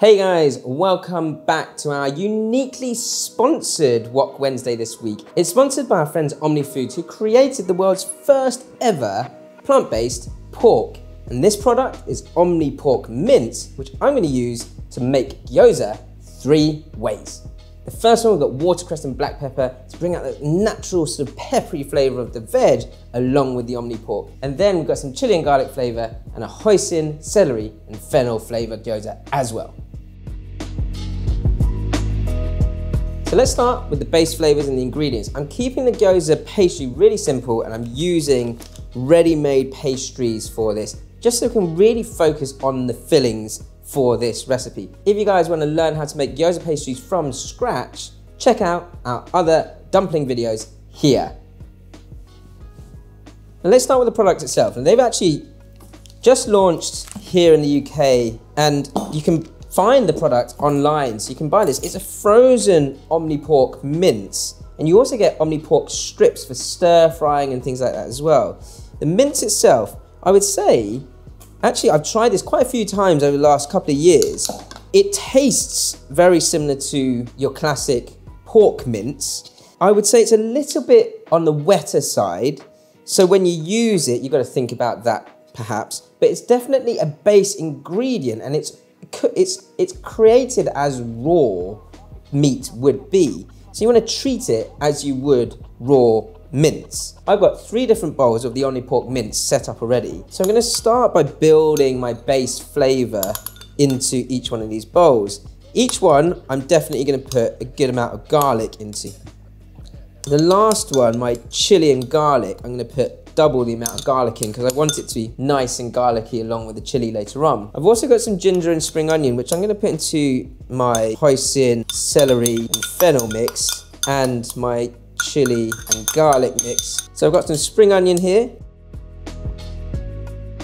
Hey guys, welcome back to our uniquely sponsored Wok Wednesday this week. It's sponsored by our friends Omni Foods, who created the world's first ever plant-based pork. And this product is Omni Pork Mince, which I'm going to use to make gyoza 3 ways. The first one, we've got watercress and black pepper to bring out the natural sort of peppery flavor of the veg along with the Omni pork. And then we've got some chili and garlic flavor and a hoisin, celery and fennel flavored gyoza as well. So let's start with the base flavors and the ingredients. I'm keeping the gyoza pastry really simple and I'm using ready-made pastries for this, just so we can really focus on the fillings for this recipe. If you guys want to learn how to make gyoza pastries from scratch, check out our other dumpling videos here. Now let's start with the product itself. And they've actually just launched here in the UK, and you can find the product online, so you can buy this. It's a frozen Omni Pork mince, and you also get Omni Pork strips for stir frying and things like that as well. The mince itself, I would say, actually, I've tried this quite a few times over the last couple of years. It tastes very similar to your classic pork mince. I would say it's a little bit on the wetter side. So when you use it, you've got to think about that perhaps, but it's definitely a base ingredient, and it's created as raw meat would be. So you want to treat it as you would raw mince. I've got 3 different bowls of the Omni Pork mince set up already. So I'm going to start by building my base flavor into each one of these bowls. Each one, I'm definitely going to put a good amount of garlic into. The last one, my chili and garlic, I'm going to put double the amount of garlic in because I want it to be nice and garlicky along with the chili later on. I've also got some ginger and spring onion, which I'm going to put into my hoisin, celery and fennel mix and my chili and garlic mix. So I've got some spring onion here.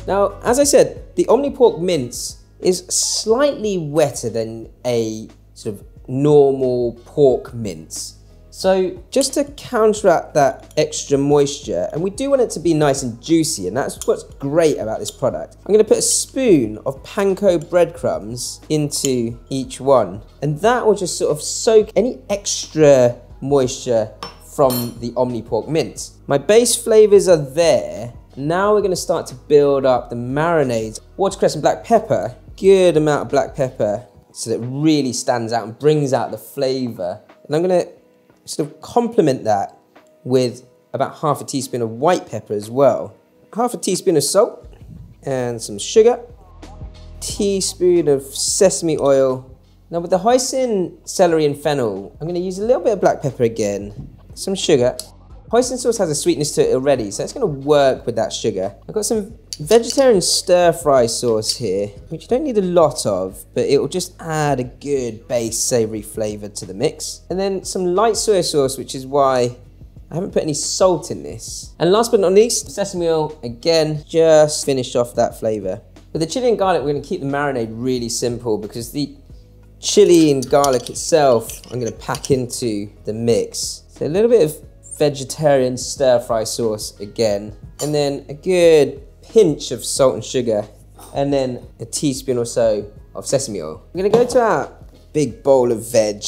Now, as I said, the Omni Pork mince is slightly wetter than a sort of normal pork mince. So just to counteract that extra moisture, and we do want it to be nice and juicy, and that's what's great about this product. I'm going to put a spoon of panko breadcrumbs into each one, and that will just sort of soak any extra moisture from the Omni Pork mince. My base flavors are there. Now we're going to start to build up the marinades. Watercress and black pepper, good amount of black pepper, so that it really stands out and brings out the flavor. And I'm going to sort of complement that with about half a teaspoon of white pepper as well. Half a teaspoon of salt and some sugar. Teaspoon of sesame oil. Now with the hoisin, celery and fennel, I'm going to use a little bit of black pepper again. Some sugar. Hoisin sauce has a sweetness to it already, so it's going to work with that sugar. I've got some vegetarian stir-fry sauce here, which you don't need a lot of, but it will just add a good base savoury flavour to the mix. And then some light soy sauce, which is why I haven't put any salt in this. And last but not least, sesame oil, again, just finish off that flavour. With the chili and garlic, we're going to keep the marinade really simple because the chili and garlic itself, I'm going to pack into the mix. So a little bit of vegetarian stir-fry sauce again, and then a good pinch of salt and sugar, and then a teaspoon or so of sesame oil. We're gonna go to our big bowl of veg.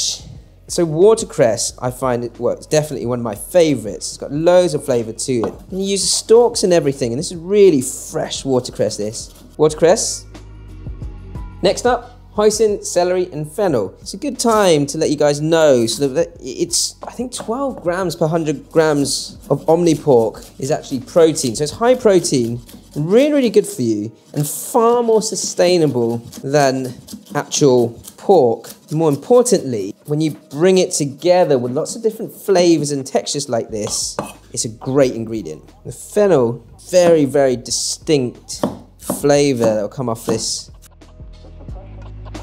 So watercress, I find it's definitely one of my favorites. It's got loads of flavor to it. And you use the stalks and everything, and this is really fresh watercress, this. Watercress. Next up, hoisin, celery and fennel. It's a good time to let you guys know so that it's, I think 12 grams per 100 grams of Omni pork is actually protein. So it's high protein, really, really good for you, and far more sustainable than actual pork. More importantly, when you bring it together with lots of different flavors and textures like this, it's a great ingredient. The fennel, very, very distinct flavor that will come off this.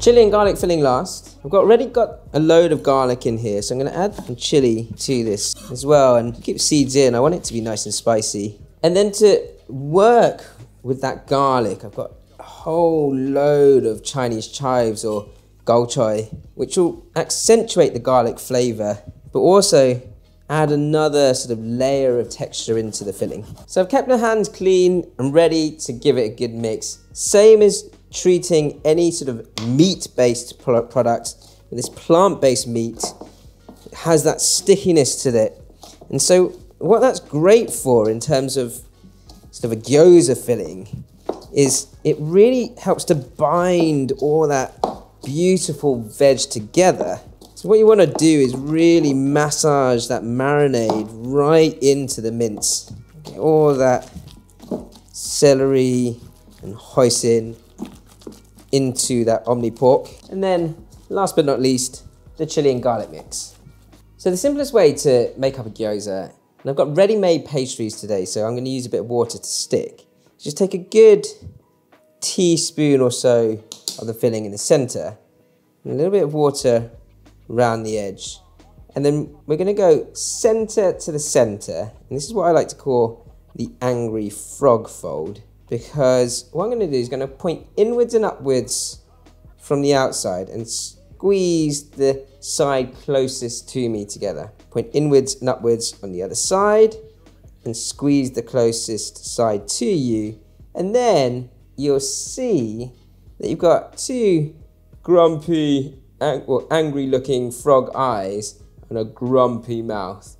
Chili and garlic filling last. I've already got a load of garlic in here, so I'm going to add some chili to this as well and keep seeds in. I want it to be nice and spicy. And then to work with that garlic, I've got a whole load of Chinese chives or gao choy, which will accentuate the garlic flavor, but also add another sort of layer of texture into the filling. So I've kept my hands clean and ready to give it a good mix. Same as treating any sort of meat-based product with this plant-based meat. It has that stickiness to it. And so what that's great for in terms of sort of a gyoza filling is it really helps to bind all that beautiful veg together. So what you want to do is really massage that marinade right into the mince. Get all that celery and hoisin into that Omnipork. And then, last but not least, the chili and garlic mix. So the simplest way to make up a gyoza, and I've got ready-made pastries today, so I'm going to use a bit of water to stick. Just take a good teaspoon or so of the filling in the center, and a little bit of water around the edge. And then we're going to go center to the center, and this is what I like to call the angry frog fold, because what I'm going to do is going to point inwards and upwards from the outside and squeeze the side closest to me together. Point inwards and upwards on the other side and squeeze the closest side to you, and then you'll see that you've got two grumpy or angry looking frog eyes and a grumpy mouth.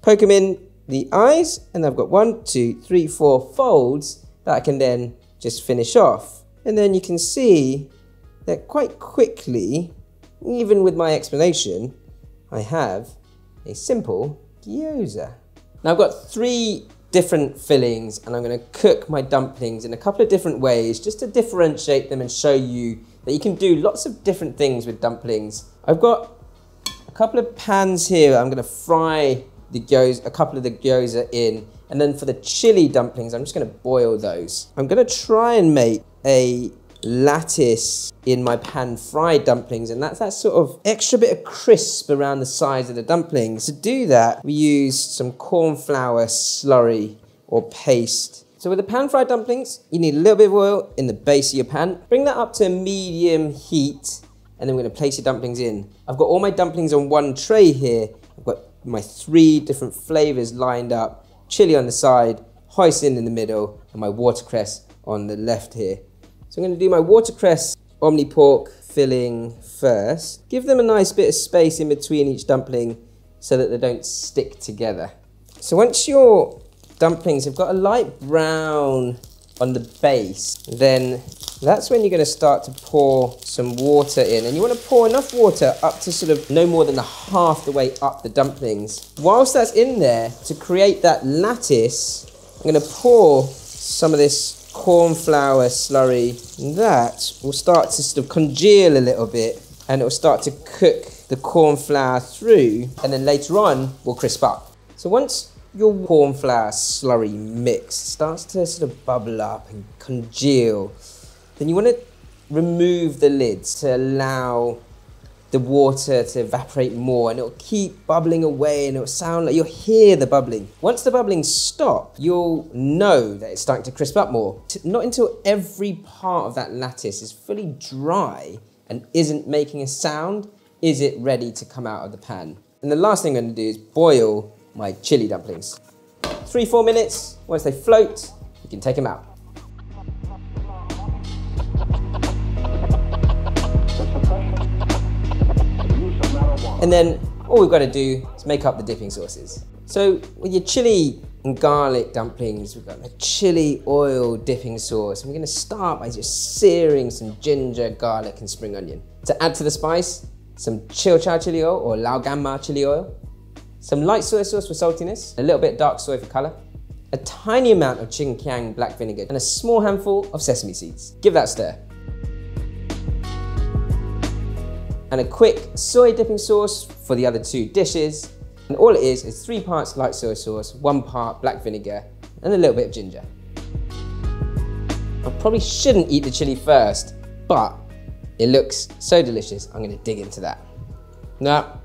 Poke them in the eyes, and I've got 1, 2, 3, 4 folds that I can then just finish off. And then you can see that quite quickly, even with my explanation, I have a simple gyoza. Now I've got 3 different fillings, and I'm going to cook my dumplings in a couple of different ways just to differentiate them and show you that you can do lots of different things with dumplings. I've got a couple of pans here. I'm going to fry the gyoza, a couple of the gyoza in, and then for the chili dumplings, I'm just going to boil those. I'm going to try and make a lattice in my pan fried dumplings, and that's that sort of extra bit of crisp around the sides of the dumplings. To do that, we use some corn flour slurry or paste. So with the pan fried dumplings, you need a little bit of oil in the base of your pan. Bring that up to medium heat, and then we're going to place your dumplings in. I've got all my dumplings on one tray here. I've got my 3 different flavors lined up. Chili on the side, hoisin in the middle, and my watercress on the left here. So I'm going to do my watercress Omnipork filling first. Give them a nice bit of space in between each dumpling so that they don't stick together. So once your dumplings have got a light brown on the base, then that's when you're going to start to pour some water in. And you want to pour enough water up to sort of no more than half the way up the dumplings. Whilst that's in there, to create that lattice, I'm going to pour some of this corn flour slurry. That will start to sort of congeal a little bit, and it will start to cook the corn flour through, and then later on will crisp up. So once your corn flour slurry mix starts to sort of bubble up and congeal, then you want to remove the lids to allow the water to evaporate more, and it'll keep bubbling away, and it'll sound like you'll hear the bubbling. Once the bubbling stops, you'll know that it's starting to crisp up more. Not until every part of that lattice is fully dry and isn't making a sound is it ready to come out of the pan. And the last thing I'm going to do is boil my chili dumplings. 3-4 minutes. Once they float, you can take them out. And then all we've got to do is make up the dipping sauces. So with your chili and garlic dumplings, we've got a chili oil dipping sauce. And we're going to start by just searing some ginger, garlic and spring onion. To add to the spice, some chil chow chili oil or lao gan ma chili oil, some light soy sauce for saltiness, a little bit dark soy for colour, a tiny amount of Ching Kiang black vinegar, and a small handful of sesame seeds. Give that a stir. And a quick soy dipping sauce for the other 2 dishes. And all it is 3 parts light soy sauce, 1 part black vinegar, and a little bit of ginger. I probably shouldn't eat the chili first, but it looks so delicious, I'm going to dig into that. Now,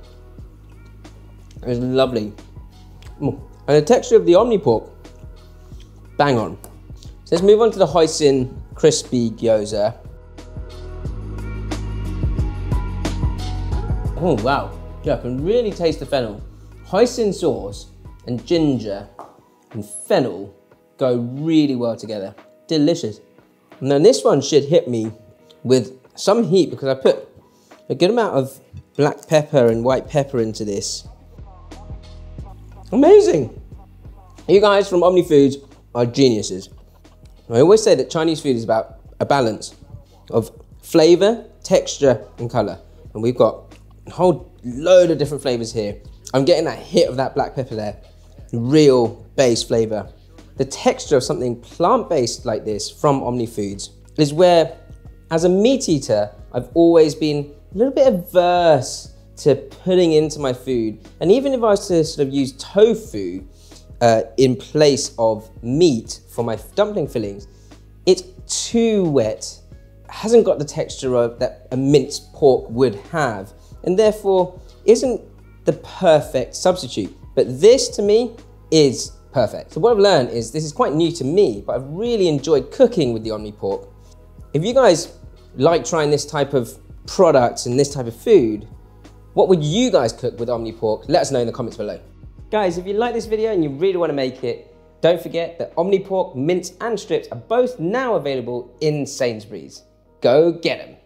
it's lovely. And the texture of the Omnipork, bang on. So let's move on to the hoisin crispy gyoza. Oh wow, yeah, I can really taste the fennel. Hoisin sauce and ginger and fennel go really well together. Delicious. Now this one should hit me with some heat because I put a good amount of black pepper and white pepper into this. Amazing. You guys from Omni Foods are geniuses. I always say that Chinese food is about a balance of flavor, texture, and color. And we've got a whole load of different flavors here. I'm getting that hit of that black pepper there. Real base flavor. The texture of something plant-based like this from Omni Foods is where, as a meat eater, I've always been a little bit averse to putting into my food. And even if I was to sort of use tofu in place of meat for my dumpling fillings, it's too wet, hasn't got the texture of that a minced pork would have, and therefore isn't the perfect substitute. But this to me is perfect. So what I've learned is this is quite new to me, but I've really enjoyed cooking with the Omni Pork. If you guys like trying this type of products and this type of food, what would you guys cook with Omni Pork? Let us know in the comments below. Guys, if you like this video and you really want to make it, don't forget that Omni Pork mince and strips are both now available in Sainsbury's. Go get them.